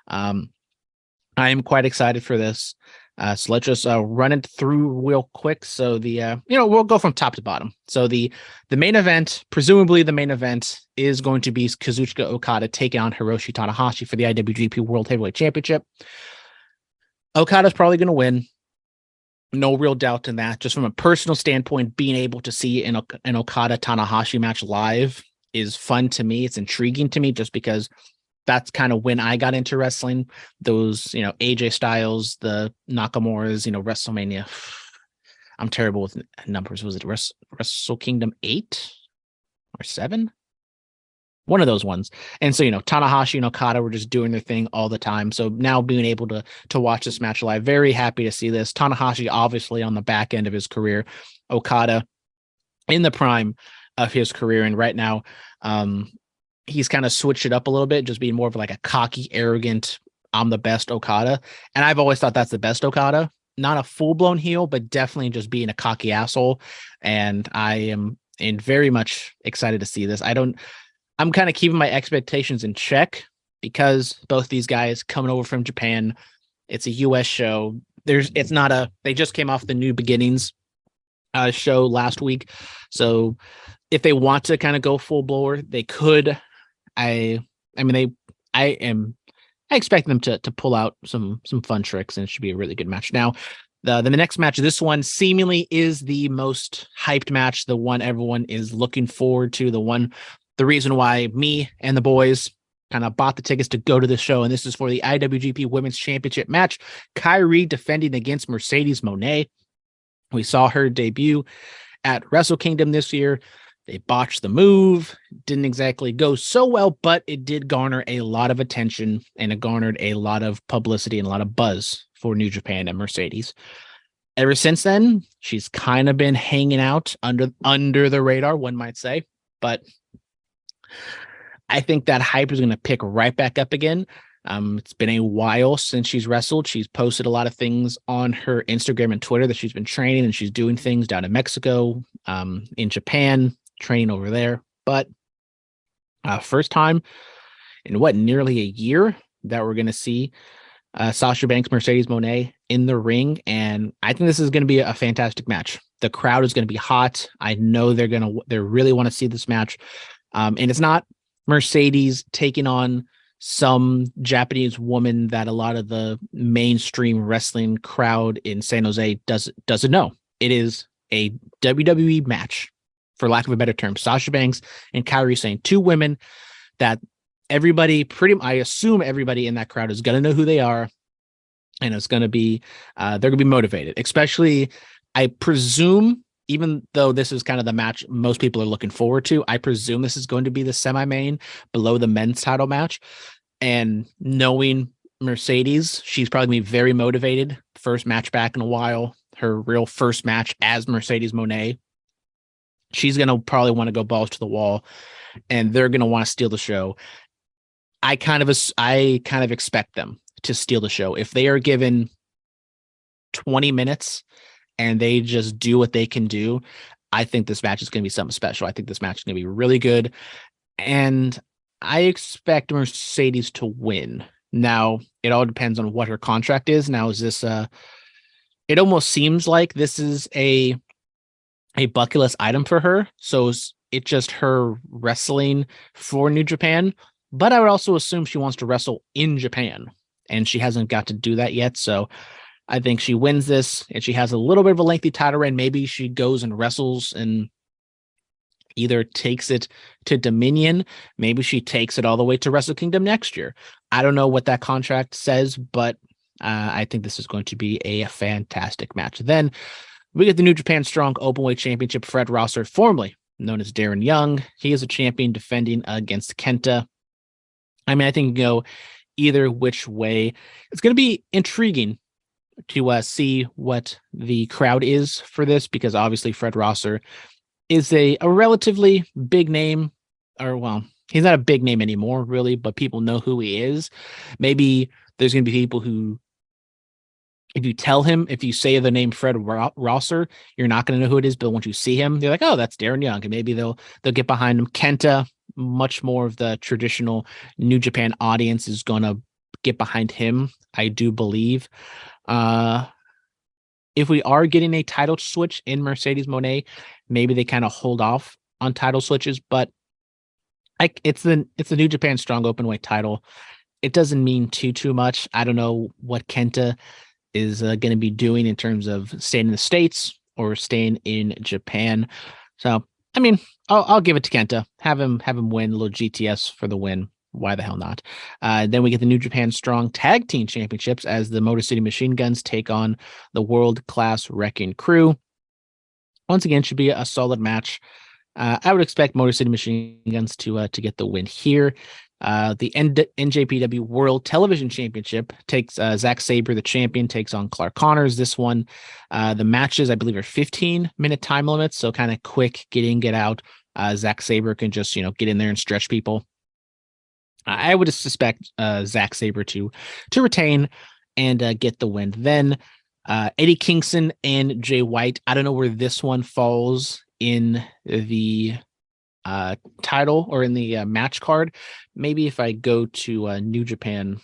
S2: I am quite excited for this. So let's just run it through real quick. So we'll go from top to bottom. So the main event, presumably the main event, is going to be Kazuchika Okada taking on Hiroshi Tanahashi for the IWGP World Heavyweight Championship. Okada's probably going to win. No real doubt in that. Just from a personal standpoint, being able to see an Okada Tanahashi match live is fun to me. It's intriguing to me just because that's kind of when I got into wrestling. Those, AJ Styles, the Nakamura's, WrestleMania. I'm terrible with numbers. Was it Wrestle Kingdom 8 or 7? One of those ones. And so, Tanahashi and Okada were just doing their thing all the time. So now being able to watch this match live, very happy to see this. Tanahashi obviously on the back end of his career, Okada in the prime of his career. And right now, he's kind of switched it up a little bit, just being more of like a cocky, arrogant, I'm the best Okada. And I've always thought that's the best Okada. Not a full-blown heel, but definitely just being a cocky asshole. And I am very much excited to see this. I'm kind of keeping my expectations in check because both these guys coming over from Japan, it's a US show. They just came off the New Beginnings show last week. So if they want to kind of go full blower, they could. I expect them to pull out some fun tricks, and it should be a really good match. Now, the next match, this one seemingly is the most hyped match, the one everyone is looking forward to, the reason why me and the boys kind of bought the tickets to go to this show. And this is for the IWGP Women's Championship match. Kairi defending against Mercedes Moné. We saw her debut at Wrestle Kingdom this year. They botched the move. Didn't exactly go so well, but it did garner a lot of attention and it garnered a lot of publicity and a lot of buzz for New Japan and Mercedes. Ever since then, she's kind of been hanging out under the radar, one might say, but I think that hype is going to pick right back up again. It's been a while since she's wrestled. She's posted a lot of things on her Instagram and Twitter that she's been training and she's doing things down in Mexico, in Japan, training over there. But first time in nearly a year that we're going to see Sasha Banks, Mercedes Moné in the ring. And I think this is going to be a fantastic match. The crowd is going to be hot. I know they really want to see this match. And it's not Mercedes taking on some Japanese woman that a lot of the mainstream wrestling crowd in San Jose doesn't know. It is a WWE match, for lack of a better term. Sasha Banks and Kairi Sane, two women that I assume everybody in that crowd is going to know who they are. And it's going to be, they're going to be motivated, especially, I presume, even though this is kind of the match most people are looking forward to, I presume this is going to be the semi-main below the men's title match. And knowing Mercedes, she's probably going to be very motivated. First match back in a while, her real first match as Mercedes Moné. She's going to probably want to go balls to the wall, and they're going to want to steal the show. I kind of expect them to steal the show. If they are given 20 minutes and they just do what they can do, I think this match is going to be something special. I think this match is going to be really good. And I expect Mercedes to win. Now, it all depends on what her contract is. Now, is this it almost seems like this is a bucket list item for her. So it's just her wrestling for New Japan. But I would also assume she wants to wrestle in Japan, and she hasn't got to do that yet. So I think she wins this, and she has a little bit of a lengthy title reign. Maybe she goes and wrestles and either takes it to Dominion. Maybe she takes it all the way to Wrestle Kingdom next year. I don't know what that contract says, but I think this is going to be a fantastic match. Then we get the New Japan Strong Openweight Championship. Fred Rosser, formerly known as Darren Young, he is a champion defending against Kenta. I mean, I think you can go either which way. It's going to be intriguing to see what the crowd is for this, because obviously Fred Rosser is a relatively big name, or well, he's not a big name anymore, really, but people know who he is. Maybe there's going to be people who, if you say the name Fred Rosser, you're not going to know who it is, but once you see him, they're like, oh, that's Darren Young, and maybe they'll get behind him. Kenta, much more of the traditional New Japan audience is going to get behind him, I do believe. If we are getting a title switch in Mercedes Moné, maybe they kind of hold off on title switches, but it's the New Japan Strong Openweight title. It doesn't mean too much. I don't know what Kenta is going to be doing in terms of staying in the States or staying in Japan. So, I mean, I'll give it to Kenta. Have him win a little GTS for the win. Why the hell not? Then we get the New Japan Strong Tag Team Championships as the Motor City Machine Guns take on the World Class Wrecking Crew. Once again, should be a solid match. I would expect Motor City Machine Guns to get the win here. The NJPW World Television Championship takes Zack Sabre, the champion, takes on Clark Connors. This one, the matches, I believe, are 15-minute time limits, so kind of quick, get in, get out. Zack Sabre can just, get in there and stretch people. I would suspect Zack Sabre to retain and get the win. Then Eddie Kingston and Jay White. I don't know where this one falls in the title or in the match card. Maybe if I go to New Japan,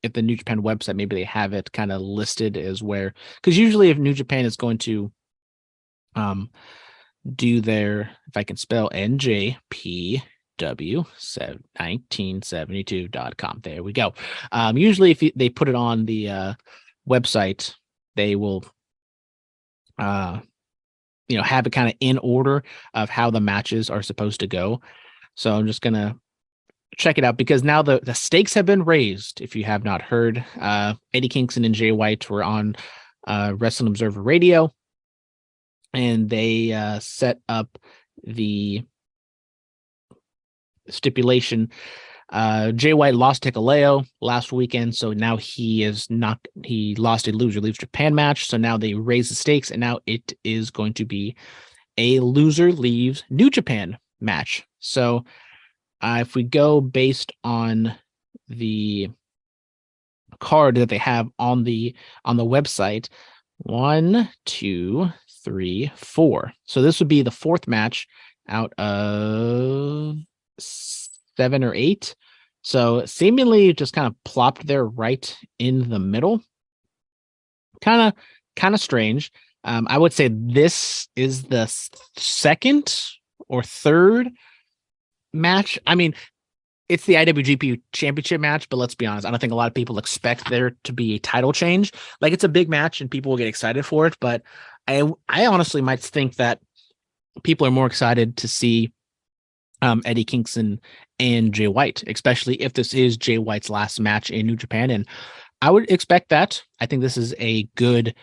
S2: if the New Japan website, maybe they have it kind of listed as where, because usually if New Japan is going to do their, if I can spell NJPW1972.com. There we go. Usually if they put it on the website, they will have it kind of in order of how the matches are supposed to go. So I'm just going to check it out because now the stakes have been raised. If you have not heard, Eddie Kingston and Jay White were on Wrestling Observer Radio, and they set up the stipulation. Jay White lost Hikuleo last weekend, so now he lost a loser leaves Japan match. So now they raise the stakes, and now it is going to be a loser leaves New Japan match. So if we go based on the card that they have on the website, 1, 2, 3, 4. So this would be the fourth match out of 7 or 8. So seemingly just kind of plopped there right in the middle. Kind of strange. I would say this is the second or third match. I mean, it's the IWGP Championship match, but let's be honest, I don't think a lot of people expect there to be a title change. Like, it's a big match and people will get excited for it, but I honestly might think that people are more excited to see Eddie Kingston and Jay White, especially if this is Jay White's last match in New Japan. And I would expect that. I think this is a good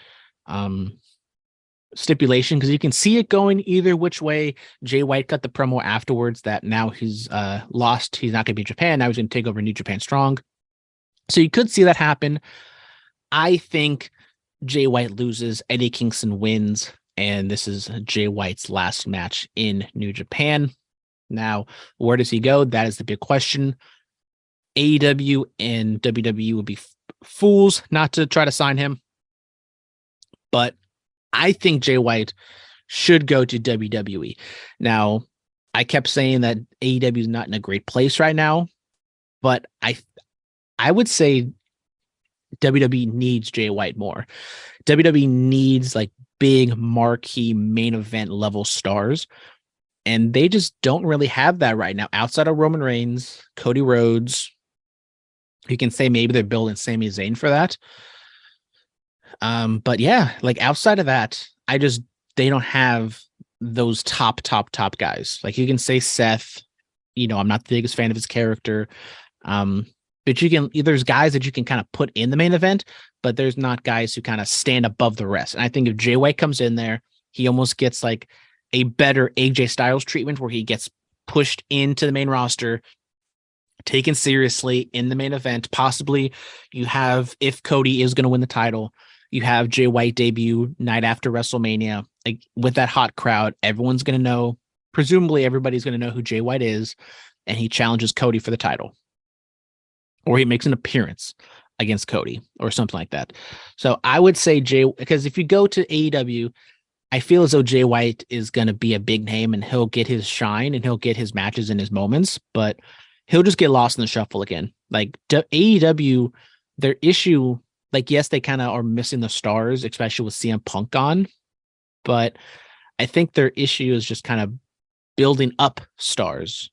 S2: stipulation because you can see it going either which way. Jay White cut the promo afterwards that now he's lost. He's not going to be in Japan. Now he's going to take over New Japan Strong. So you could see that happen. I think Jay White loses, Eddie Kingston wins, and this is Jay White's last match in New Japan. Now, where does he go? That is the big question. AEW and WWE would be fools not to try to sign him. But I think Jay White should go to WWE. Now, I kept saying that AEW is not in a great place right now, but I would say WWE needs Jay White more. WWE needs like big marquee main event level stars. And they just don't really have that right now outside of Roman Reigns, Cody Rhodes. You can say maybe they're building Sami Zayn for that. But yeah, like outside of that, they don't have those top guys. Like you can say Seth, I'm not the biggest fan of his character. But there's guys that you can kind of put in the main event, but there's not guys who kind of stand above the rest. And I think if Jay White comes in there, he almost gets like a better AJ Styles treatment where he gets pushed into the main roster, taken seriously in the main event. Possibly you have, if Cody is going to win the title, you have Jay White debut night after WrestleMania. Like with that hot crowd, everyone's going to know, presumably everybody's going to know who Jay White is, and he challenges Cody for the title. Or he makes an appearance against Cody or something like that. So I would say because if you go to AEW, I feel as though Jay White is going to be a big name and he'll get his shine and he'll get his matches and his moments, but he'll just get lost in the shuffle again. Like AEW, their issue, like, yes, they kind of are missing the stars, especially with CM Punk on, but I think their issue is just kind of building up stars.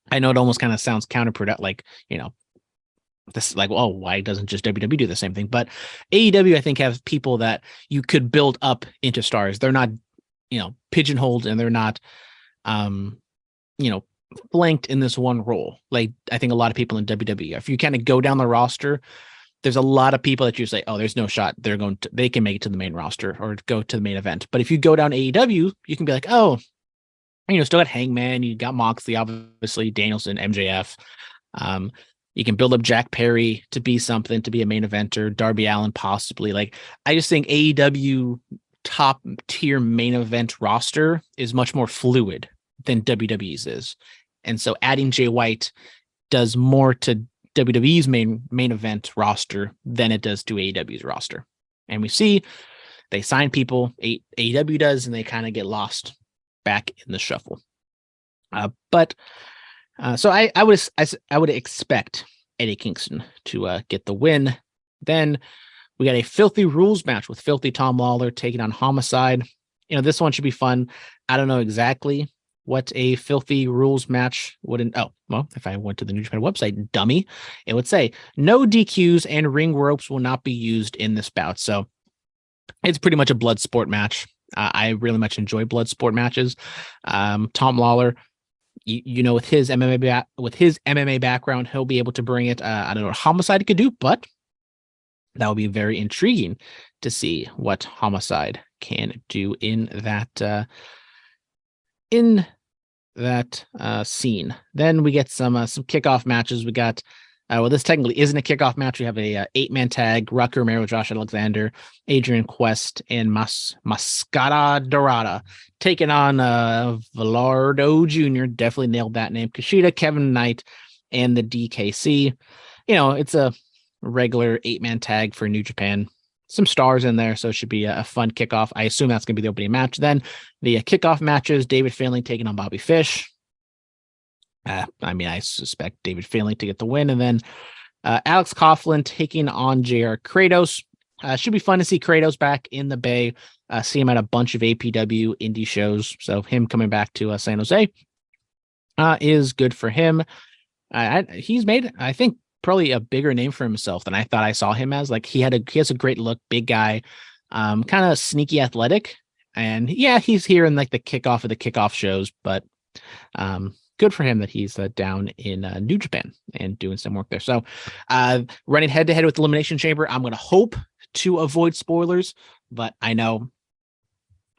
S2: I know it almost kind of sounds counterproductive, like, this is like, oh, why doesn't just WWE do the same thing? But AEW, I think, have people that you could build up into stars. They're not, pigeonholed, and they're not, you know, flanked in this one role. Like I think a lot of people in WWE, if you kind of go down the roster, there's a lot of people that you say, oh, there's no shot they can make it to the main roster or go to the main event. But if you go down AEW, you can be like, oh, still got Hangman, you got Moxley, obviously, Danielson, MJF. You can build up Jack Perry to be something, to be a main eventer, Darby Allin possibly. Like, I just think AEW top tier main event roster is much more fluid than WWE's is. And so adding Jay White does more to WWE's main event roster than it does to AEW's roster. And we see they sign people, AEW does, and they kind of get lost back in the shuffle. So I would expect Eddie Kingston to get the win. Then we got a Filthy Rules match with Filthy Tom Lawler taking on Homicide. This one should be fun. I don't know exactly what a Filthy Rules match wouldn't. Oh, well, if I went to the New Japan website, dummy, it would say no DQs and ring ropes will not be used in this bout. So it's pretty much a blood sport match. I really much enjoy blood sport matches. Tom Lawler, with his MMA background, he'll be able to bring it. I don't know what Homicide could do, but that will be very intriguing to see what Homicide can do in that scene. Then we get some kickoff matches. We got this technically isn't a kickoff match. We have a 8-man tag: Rocky Romero, Josh Alexander, Adrian Quest, and Mascara Dorada taking on Velardo Jr. Definitely nailed that name. Kushida, Kevin Knight, and the DKC. It's a regular 8-man tag for New Japan. Some stars in there, so it should be a fun kickoff. I assume that's going to be the opening match. Then the kickoff matches: David Finlay taking on Bobby Fish. I suspect David Finlay to get the win, and then Alex Coughlin taking on JR Kratos. Should be fun to see Kratos back in the Bay. See him at a bunch of APW indie shows, so him coming back to San Jose is good for him. He's made, I think, probably a bigger name for himself than I thought I saw him as. Like, he has a great look, big guy, kind of sneaky athletic, and yeah, he's here in like the kickoff of the kickoff shows, but good for him that he's down in New Japan and doing some work there. So running head to head with Elimination Chamber, I'm going to hope to avoid spoilers, but I know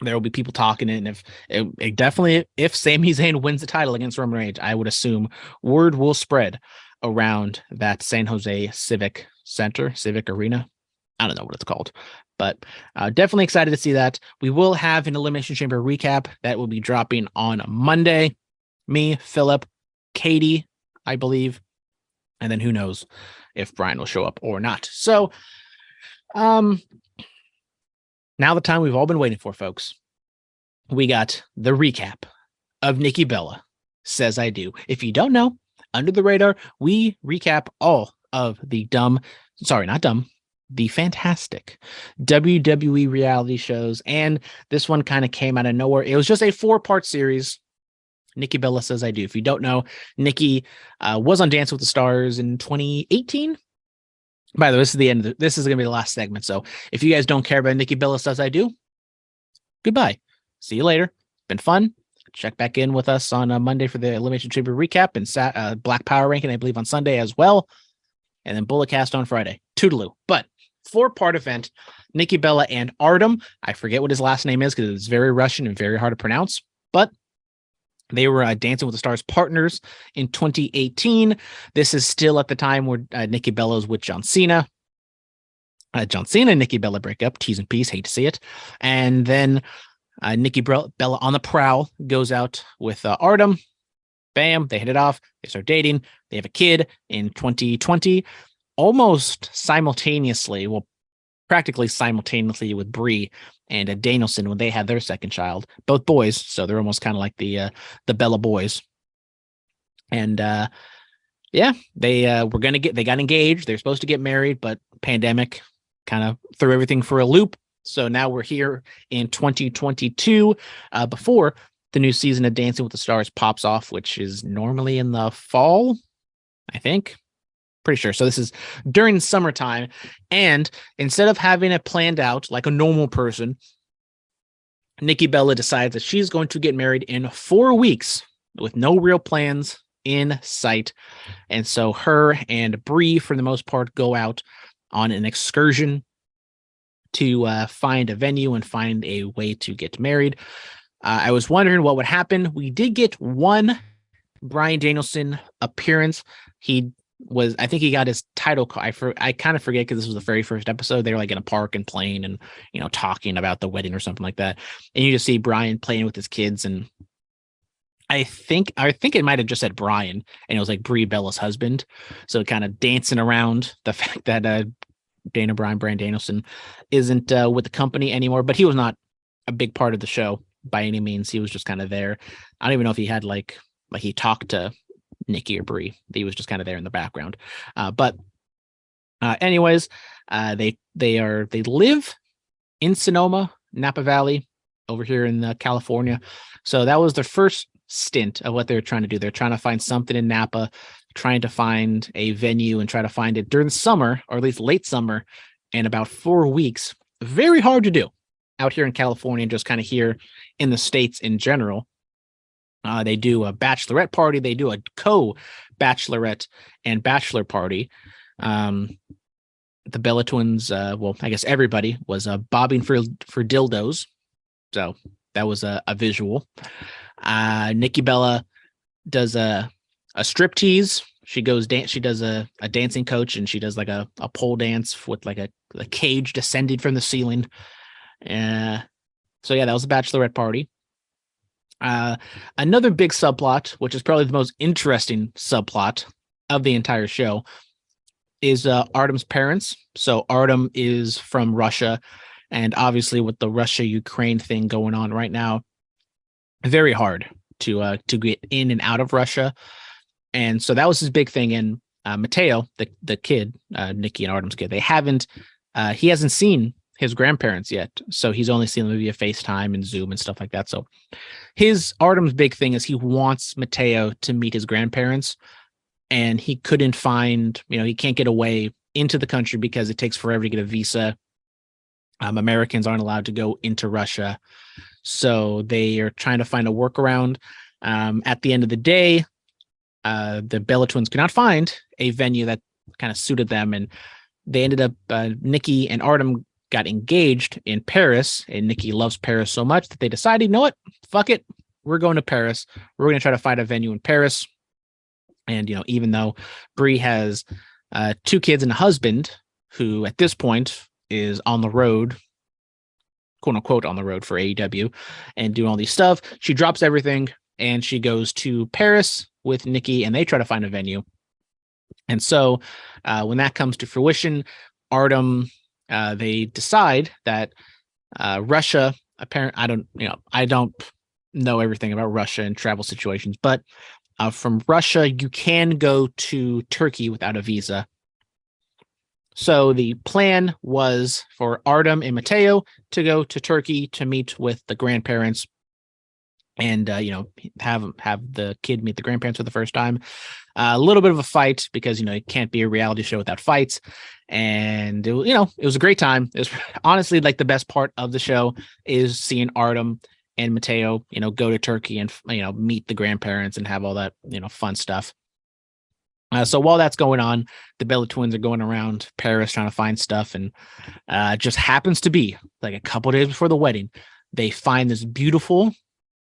S2: there will be people talking it. And if Sami Zayn wins the title against Roman Reigns, I would assume word will spread around that San Jose Civic Arena. I don't know what it's called, but definitely excited to see that. We will have an Elimination Chamber recap that will be dropping on Monday. Me, Philip, Katie, I believe, and then who knows if Brian will show up or not. So, now the time we've all been waiting for, folks. We got the recap of Nikki Bella Says I Do. If you don't know, Under the Radar, we recap all of the the fantastic WWE reality shows, and this one kind of came out of nowhere. It was just a 4-part series. Nikki Bella Says I Do. If you don't know, Nikki was on Dance with the Stars in 2018. By the way, this is the end. This is going to be the last segment. So if you guys don't care about Nikki Bella Says I Do, goodbye. See you later. Been fun. Check back in with us on Monday for the Elimination Chamber recap and Black Power ranking, I believe, on Sunday as well. And then Bulletcast on Friday. Toodaloo. But 4-part event, Nikki Bella and Artem. I forget what his last name is because it's very Russian and very hard to pronounce. But they were Dancing with the Stars partners in 2018. This is still at the time where Nikki Bella is with John Cena. John Cena and Nikki Bella break up. Tease and peace. Hate to see it. And then Nikki Bella on the prowl goes out with Artem. Bam. They hit it off. They start dating. They have a kid in 2020. Almost simultaneously. Well, practically simultaneously with Brie and Danielson when they had their second child, both boys. So they're almost kind of like the Bella boys. And they got engaged. They're supposed to get married, but pandemic kind of threw everything for a loop. So now we're here in 2022 before the new season of Dancing with the Stars pops off, which is normally in the fall, I think. Pretty sure. So this is during summertime. And instead of having it planned out like a normal person, Nikki Bella decides that she's going to get married in 4 weeks with no real plans in sight. And so her and Bree, for the most part, go out on an excursion to find a venue and find a way to get married. I was wondering what would happen. We did get one Bryan Danielson appearance. I think he got his title call. I kind of forget because this was the very first episode. They were like in a park and playing and, talking about the wedding or something like that. And you just see Bryan playing with his kids. And I think it might have just said Bryan, and it was like Brie Bella's husband. So kind of dancing around the fact that Bryan Danielson isn't with the company anymore, but he was not a big part of the show by any means. He was just kind of there. I don't even know if he had like he talked to Nikki or Brie. He was just kind of there in the background. But anyways, they live in Sonoma, Napa Valley, over here in California. So that was their first stint of what they're trying to do. They're trying to find something in Napa, trying to find a venue and try to find it during the summer, or at least late summer, in about 4 weeks. Very hard to do out here in California, just kind of here in the States in general. They do a bachelorette party. They do a co-bachelorette and bachelor party. The Bella twins, well, I guess everybody was bobbing for dildos. So that was a visual. Nikki Bella does a striptease. She goes dance. She does a dancing coach, and she does like a pole dance with like a cage descending from the ceiling. So yeah, that was a bachelorette party. Another big subplot, which is probably the most interesting subplot of the entire show, is Artem's parents. So Artem is from Russia, and obviously with the Russia-Ukraine thing going on right now, very hard to get in and out of Russia. And so that was his big thing. And Mateo, the kid, Nikki and Artem's kid, he hasn't seen his grandparents yet. So he's only seen them via FaceTime and Zoom and stuff like that. So Artem's big thing is he wants Mateo to meet his grandparents, and he couldn't find, he can't get away into the country because it takes forever to get a visa. Americans aren't allowed to go into Russia. So they are trying to find a workaround. At the end of the day, the Bella twins could not find a venue that kind of suited them. And they ended up, Nikki and Artem got engaged in Paris, and Nikki loves Paris so much that they decided, you know what, fuck it, we're going to Paris. We're going to try to find a venue in Paris. And, even though Brie has 2 kids and a husband who at this point is on the road, quote unquote, on the road for AEW and doing all these stuff, she drops everything and she goes to Paris with Nikki, and they try to find a venue. And so when that comes to fruition, Artem, they decide that Russia, I don't know everything about Russia and travel situations, but from Russia, you can go to Turkey without a visa. So the plan was for Artem and Mateo to go to Turkey to meet with the grandparents and, have the kid meet the grandparents for the first time. A little bit of a fight because, it can't be a reality show without fights. And, it was a great time. It was honestly like the best part of the show is seeing Artem and Mateo, go to Turkey and, meet the grandparents and have all that, fun stuff. So while that's going on, the Bella twins are going around Paris trying to find stuff. And just happens to be like a couple days before the wedding, they find this beautiful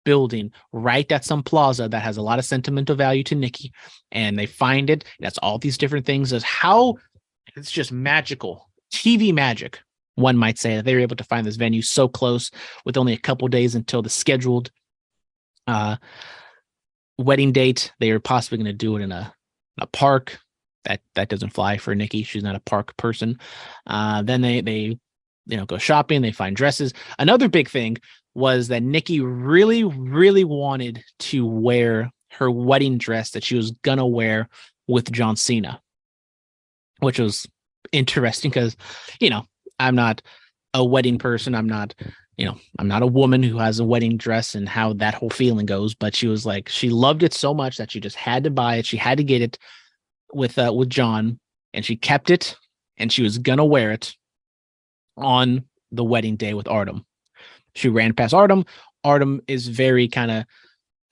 S2: building right at some plaza that has a lot of sentimental value to Nikki. And they find it. That's all these different things. It's just magical. TV magic, one might say, that they were able to find this venue so close with only a couple days until the scheduled wedding date. They are possibly going to do it in a park. That doesn't fly for Nikki. She's not a park person. Then they go shopping. They find dresses. Another big thing was that Nikki really, really wanted to wear her wedding dress that she was gonna wear with John Cena, which was interesting because, I'm not a wedding person. I'm not a woman who has a wedding dress and how that whole feeling goes. But she loved it so much that she just had to buy it. She had to get it with John and she kept it, and she was gonna wear it on the wedding day with Artem. She ran past Artem. Artem is very kind of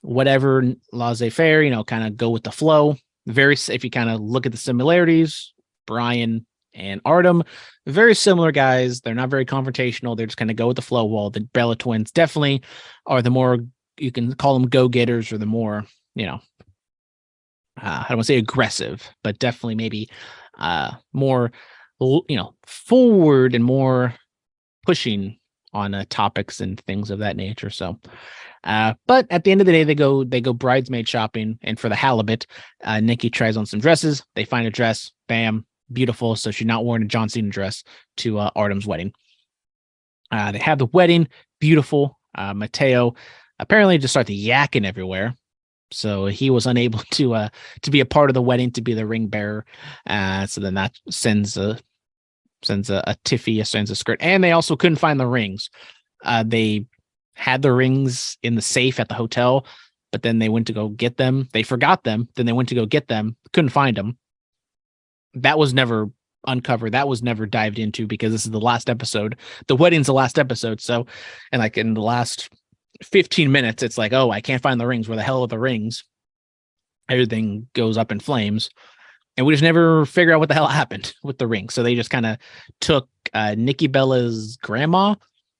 S2: whatever, laissez-faire, kind of go with the flow. Very, if you kind of look at the similarities, Brian and Artem, very similar guys. They're not very confrontational. They're just kind of go with the flow. While the Bella twins definitely are the more, you can call them go-getters, or the more, I don't want to say aggressive, but definitely maybe more, forward and more pushing on topics and things of that nature. So, but at the end of the day, they go bridesmaid shopping, and for the halibut, Nikki tries on some dresses. They find a dress, bam, beautiful. So she's not wearing a John Cena dress to Artem's wedding. They have the wedding, beautiful. Mateo apparently just started yakking everywhere, so he was unable to be a part of the wedding, to be the ring bearer. So then that sends a tiffy, sends a skirt, and they also couldn't find the rings. They had the rings in the safe at the hotel, but then they went to go get them. They forgot them. Then they went to go get them, couldn't find them. That was never uncovered. That was never dived into, because this is the last episode. The wedding's the last episode. So, and like in the last 15 minutes, it's like, oh, I can't find the rings. Where the hell are the rings? Everything goes up in flames. And we just never figure out what the hell happened with the ring. So they just kind of took Nikki Bella's grandma,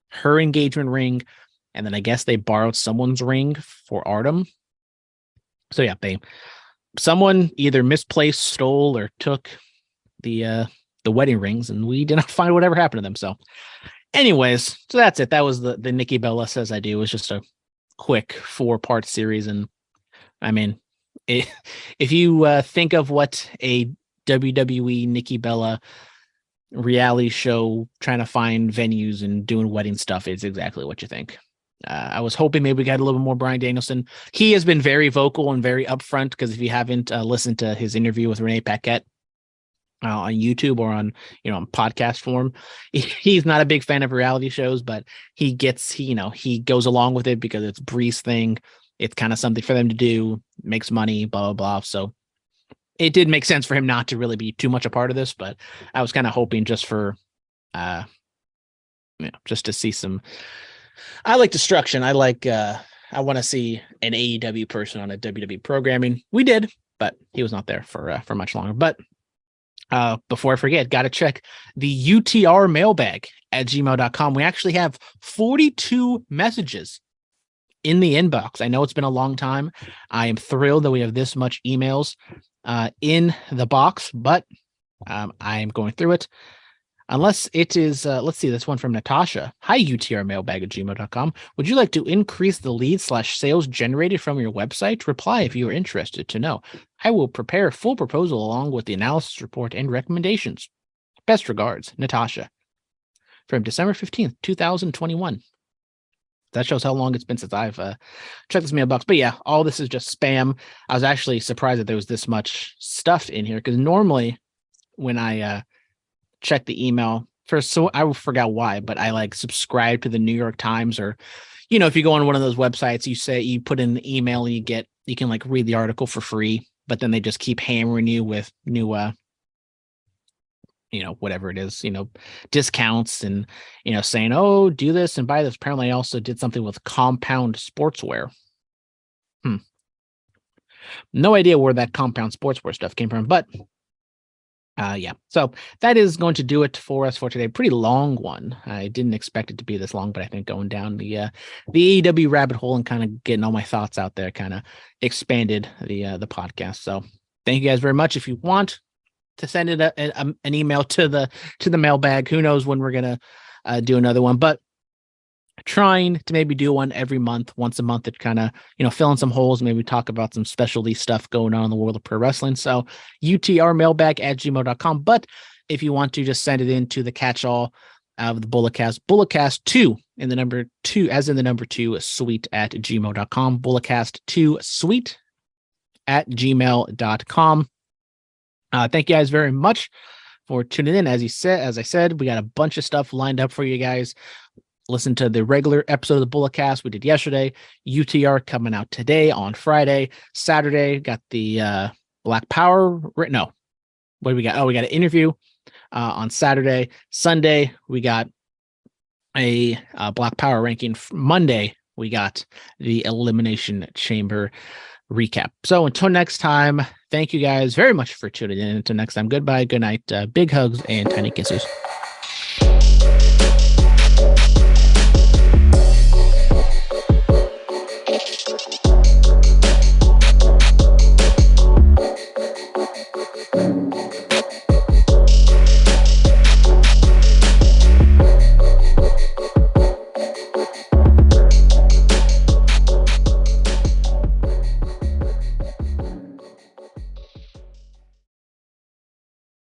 S2: her engagement ring, and then I guess they borrowed someone's ring for Artem. So yeah, someone either misplaced, stole, or took the wedding rings, and we did not find whatever happened to them. So anyways, so that's it. That was the Nikki Bella Says I Do. It was just a quick 4-part series. And I mean, if you think of what a WWE Nikki Bella reality show trying to find venues and doing wedding stuff, is exactly what you think. I was hoping maybe we got a little bit more Bryan Danielson. He has been very vocal and very upfront, because if you haven't listened to his interview with Renee Paquette on YouTube or on podcast form, he's not a big fan of reality shows, but he goes along with it because it's Bree's thing. It's kind of something for them to do, makes money, blah, blah, blah. So it did make sense for him not to really be too much a part of this, but I was kind of hoping just for, just to see some. I like destruction. I want to see an AEW person on a WWE programming. We did, but he was not there for much longer. But before I forget, got to check the UTR mailbag at gmail.com. We actually have 42 messages in the inbox. I know it's been a long time. I am thrilled that we have this much emails in the box, but I am going through it. Unless it is, let's see, this one from Natasha. Hi, UTR mailbag at gmail.com. Would you like to increase the leads/sales generated from your website? Reply if you are interested to know. I will prepare a full proposal along with the analysis report and recommendations. Best regards, Natasha. From December 15th, 2021. That shows how long it's been since I've checked this mailbox. But yeah, all this is just spam. I was actually surprised that there was this much stuff in here, because normally when I check the email first, so I forgot why, but I subscribe to the New York Times, or if you go on one of those websites, you put in the email and you can read the article for free, but then they just keep hammering you with new whatever it is, discounts and saying, oh, do this and buy this. Apparently I also did something with Compound Sportswear. No idea where that Compound Sportswear stuff came from, but yeah, so that is going to do it for us for today. Pretty long one. I didn't expect it to be this long, but I think going down the AEW rabbit hole and kind of getting all my thoughts out there kind of expanded the podcast. So thank you guys very much. If you want to send it an email to the mailbag, who knows when we're gonna do another one, but trying to maybe do one every month, once a month, to kind of fill in some holes, maybe talk about some specialty stuff going on in the world of pro wrestling. So UTR mailbag at gmail.com. But if you want to just send it into the catch-all of the Bulletcast 2 in the number 2, as in the number 2, suite at gmail.com. Bulletcast 2 suite at gmail.com. Thank you guys very much for tuning in. As I said, we got a bunch of stuff lined up for you guys. Listen to the regular episode of the Bulletcast we did yesterday. UTR coming out today on Friday. Saturday got the Black Power. No, what do we got? Oh, we got an interview on Saturday. Sunday, we got a Black Power ranking. Monday, we got the Elimination Chamber recap. So until next time, thank you guys very much for tuning in. Until next time, goodbye, good night, big hugs, and tiny kisses.